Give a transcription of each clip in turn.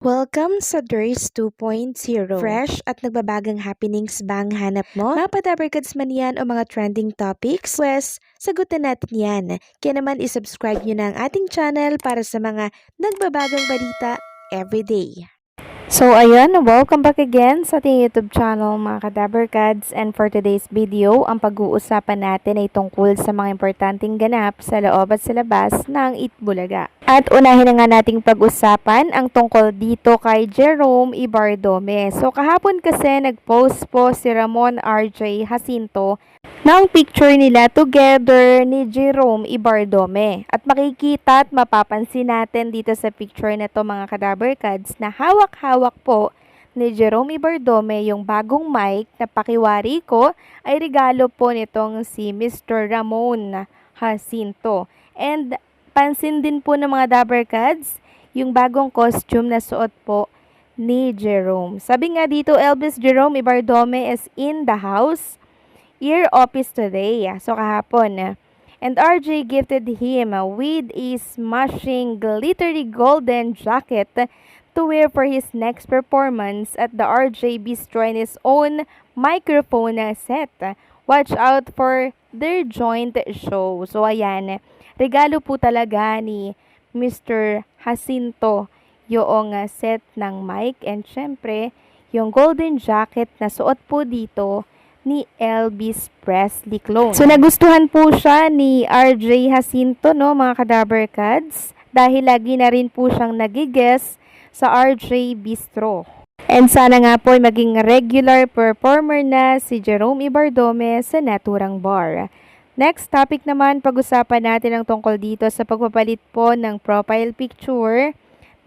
Welcome sa DRS 2.0. Fresh at nagbabagang happenings ba ang hanap mo? Mga padabarkads man yan o mga trending topics? Pwes, sagutin natin yan. Kaya naman isubscribe nyo na ang ating channel para sa mga nagbabagang balita everyday. So ayan, welcome back again sa ating YouTube channel mga Kadabarkads, and for today's video, ang pag-uusapan natin ay tungkol sa mga importanteng ganap sa loob at sa labas ng Itbulaga. At unahin na nga nating pag-usapan ang tungkol dito kay Jerome Ibardome. So kahapon kasi nag-post po si Ramon RJ Jacinto ng picture nila together ni Jerome Ibardome. At makikita at mapapansin natin dito sa picture na to mga Kadabarkads na hawak-hawak po ni Jerome Ibardome yung bagong mic na pakiwari ko ay regalo po nitong si Mr. Ramon Jacinto. And pansin din po ng mga Dabarkads yung bagong costume na suot po ni Jerome. Sabi nga dito, Elvis Jerome Ibardome is in the house. Year office today, so kahapon. And RJ gifted him with a smashing glittery golden jacket to wear for his next performance at the RJ Bistro in his own microphone set. Watch out for their joint show. So ayan, regalo po talaga ni Mr. Jacinto yung set ng mic, and syempre yung golden jacket na suot po dito ni Elvis Presley clone. So nagustuhan po siya ni RJ Jacinto, no, mga Kadabarkads, dahil lagi na rin po siyang nagigess sa RJ Bistro. And sana nga po ay maging regular performer na si Jerome Ibardome sa naturang bar. Next topic naman, pag-usapan natin ang tungkol dito sa pagpapalit po ng profile picture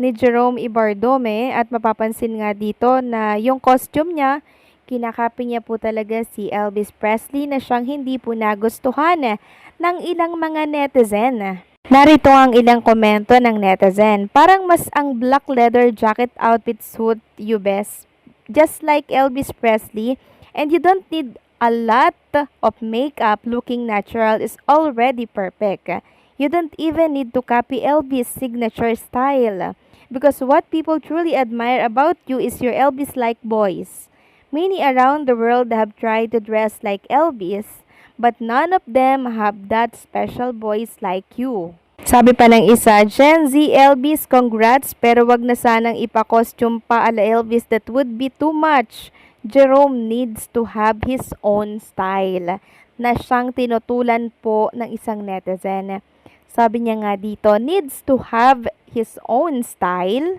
ni Jerome Ibardome, at mapapansin nga dito na yung costume niya, kinakopy niya po talaga si Elvis Presley na siyang hindi po nagustuhan ng ilang mga netizen. Narito ang ilang komento ng netizen. Parang mas ang black leather jacket outfit suit you best. Just like Elvis Presley, and you don't need a lot of makeup. Looking natural is already perfect. You don't even need to copy Elvis' signature style, because what people truly admire about you is your Elvis-like voice. Many around the world have tried to dress like Elvis, but none of them have that special voice like you. Sabi pa ng isa, Gen Z Elvis, congrats, pero wag na sanang ipa-costume pa ala Elvis, that would be too much. Jerome needs to have his own style, na siyang tinutulan po ng isang netizen. Sabi niya nga dito, needs to have his own style?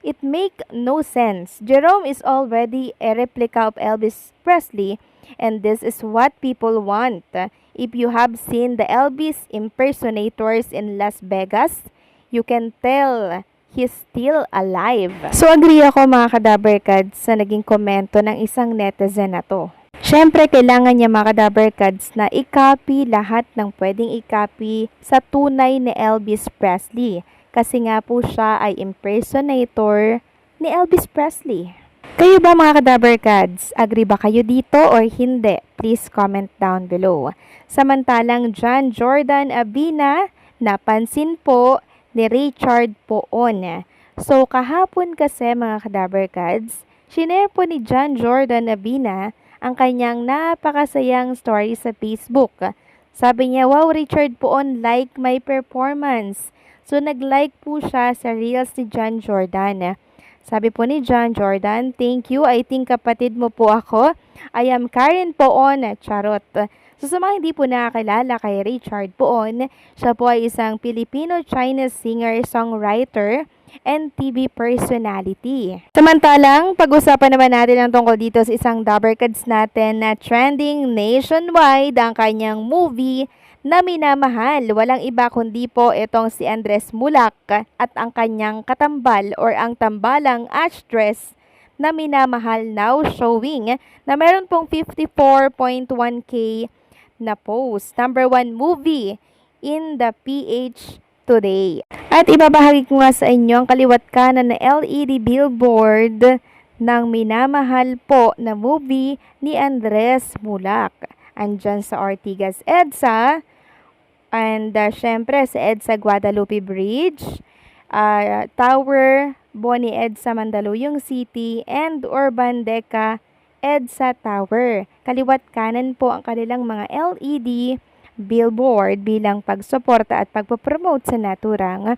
It make no sense. Jerome is already a replica of Elvis Presley, and this is what people want. If you have seen the Elvis impersonators in Las Vegas, you can tell he's still alive. So agree ako mga Kadabarkads sa naging komento ng isang netizen na to. Siyempre, kailangan niya mga Kadabarkads na i-copy lahat ng pwedeng i-copy sa tunay ni Elvis Presley. Kasi nga po siya ay impersonator ni Elvis Presley. Kayo ba mga Kadabarkads? Agree ba kayo dito or hindi? Please comment down below. Samantalang John Jordan Abina, napansin po ni Richard Poon. So kahapon kasi mga Kadabarkads, shinare po ni John Jordan Abina ang kanyang napakasayang story sa Facebook. Sabi niya, wow Richard Poon, like my performance. So nag-like po siya sa reels ni John Jordan. Sabi po ni John Jordan, thank you, I think kapatid mo po ako. I am Karen Poon, charot. So sa mga hindi po nakakilala kay Richard Poon, siya po ay isang Filipino-Chinese singer-songwriter and TV personality. Samantalang, pag-usapan naman natin ang tungkol dito sa isang Dabarkads natin na trending nationwide ang kanyang movie na minamahal. Walang iba kundi po itong si Andres Mulak at ang kanyang katambal or ang tambalang actress na minamahal, now showing na meron pong 54.1k na post. Number 1 movie in the PH today. At ibabahagi ko nga sa inyo ang kaliwat kanan na LED billboard ng minamahal po na movie ni Andres Mulak. Andyan sa Ortigas EDSA, and syempre sa EDSA Guadalupe Bridge, Tower Boni EDSA Mandaluyong City, and Urban Deca EDSA Tower. Kaliwat kanan po ang kanilang mga LED billboard bilang pagsuporta at pagpapromote sa naturang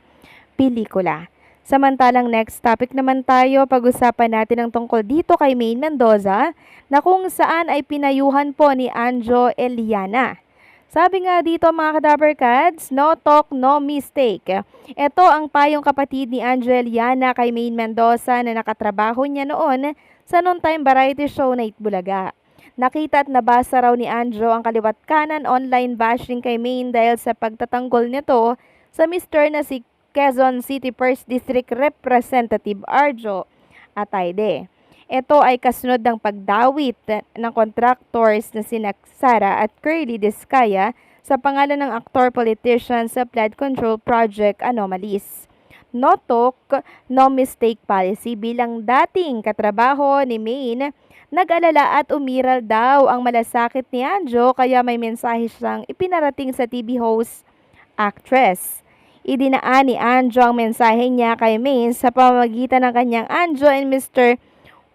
pelikula. Samantalang next topic naman tayo, pag-usapan natin ang tungkol dito kay Maine Mendoza na kung saan ay pinayuhan po ni Anjo Eliana. Sabi nga dito mga Kadaberkads, no talk, no mistake. Ito ang payong kapatid ni Anjo Eliana kay Maine Mendoza na nakatrabaho niya noon sa noontime variety show na Itbulaga. Nakita at nabasa raw ni Anjo ang kaliwat kanan online bashing kay Maine dahil sa pagtatanggol nito sa Mr. na si Quezon City 1st District Representative Arjo Atayde. Ito ay kasunod ng pagdawit ng contractors na sina Sara at Curly Discaya sa pangalan ng actor-politician sa flood control project Anomalies. No talk, no mistake policy bilang dating katrabaho ni Maine, nag-alala at umiral daw ang malasakit ni Anjo kaya may mensahe siyang ipinarating sa TV host actress. Idinaan ni Anjo ang mensahe niya kay Maine sa pamamagitan ng kanyang Anjo and Mr.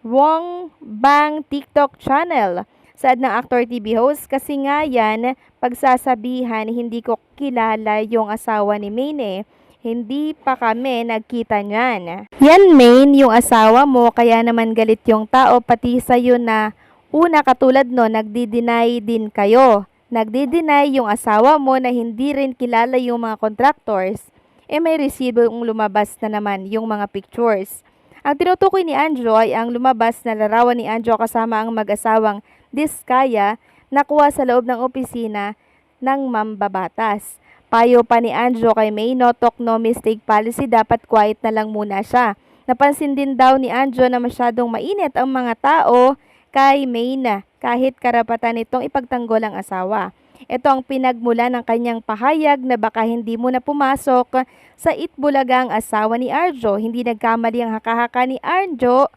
Wong Bang TikTok channel. Saad ng actor TV host, kasi nga yan, pagsasabihan, hindi ko kilala yung asawa ni Maine eh. Hindi pa kami nagkita niyan. Yan Maine, yung asawa mo, kaya naman galit yung tao pati sa'yo na una katulad no, nagdi-deny din kayo. Nagdi-deny yung asawa mo na hindi rin kilala yung mga contractors, may resibong lumabas na naman yung mga pictures. Ang tinutukoy ni Anjo ay ang lumabas na larawan ni Anjo kasama ang mag-asawang Discaya na kuha sa loob ng opisina ng mambabatas. Payo pa ni Anjo kay May, no talk, no mistake policy, dapat quiet na lang muna siya. Napansin din daw ni Anjo na masyadong mainit ang mga tao kay May na kahit karapatan nitong ipagtanggol ang asawa. Ito ang pinagmula ng kanyang pahayag na baka hindi mo na pumasok sa Itbulaga ang asawa ni Arjo. Hindi nagkamali ang haka-haka ni Anjo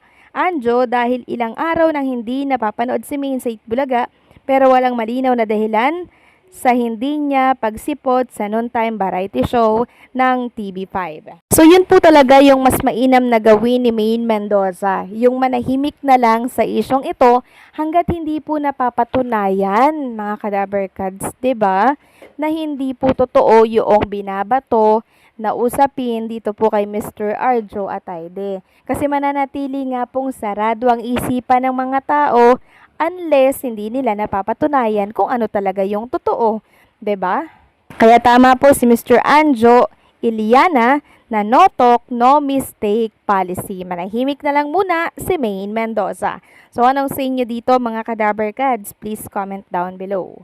dahil ilang araw nang hindi napapanood si Maine sa Itbulaga pero walang malinaw na dahilan sa hindi niya pagsipot sa noontime variety show ng TV5. So yun po talaga yung mas mainam na gawin ni Maine Mendoza, yung manahimik na lang sa isyong ito hanggat hindi po napapatunayan mga Kadaberkads, 'di ba? Na hindi po totoo yung binabato na usapin dito po kay Mr. Arjo Atayde. Kasi mananatili nga pong sarado ang isipan ng mga tao unless hindi nila napapatunayan kung ano talaga yung totoo, 'di ba? Kaya tama po si Mr. Anjo Eliana na no talk, no mistake policy. Manahimik na lang muna si Maine Mendoza. So anong sa inyo dito mga Kadaberkads? Please comment down below.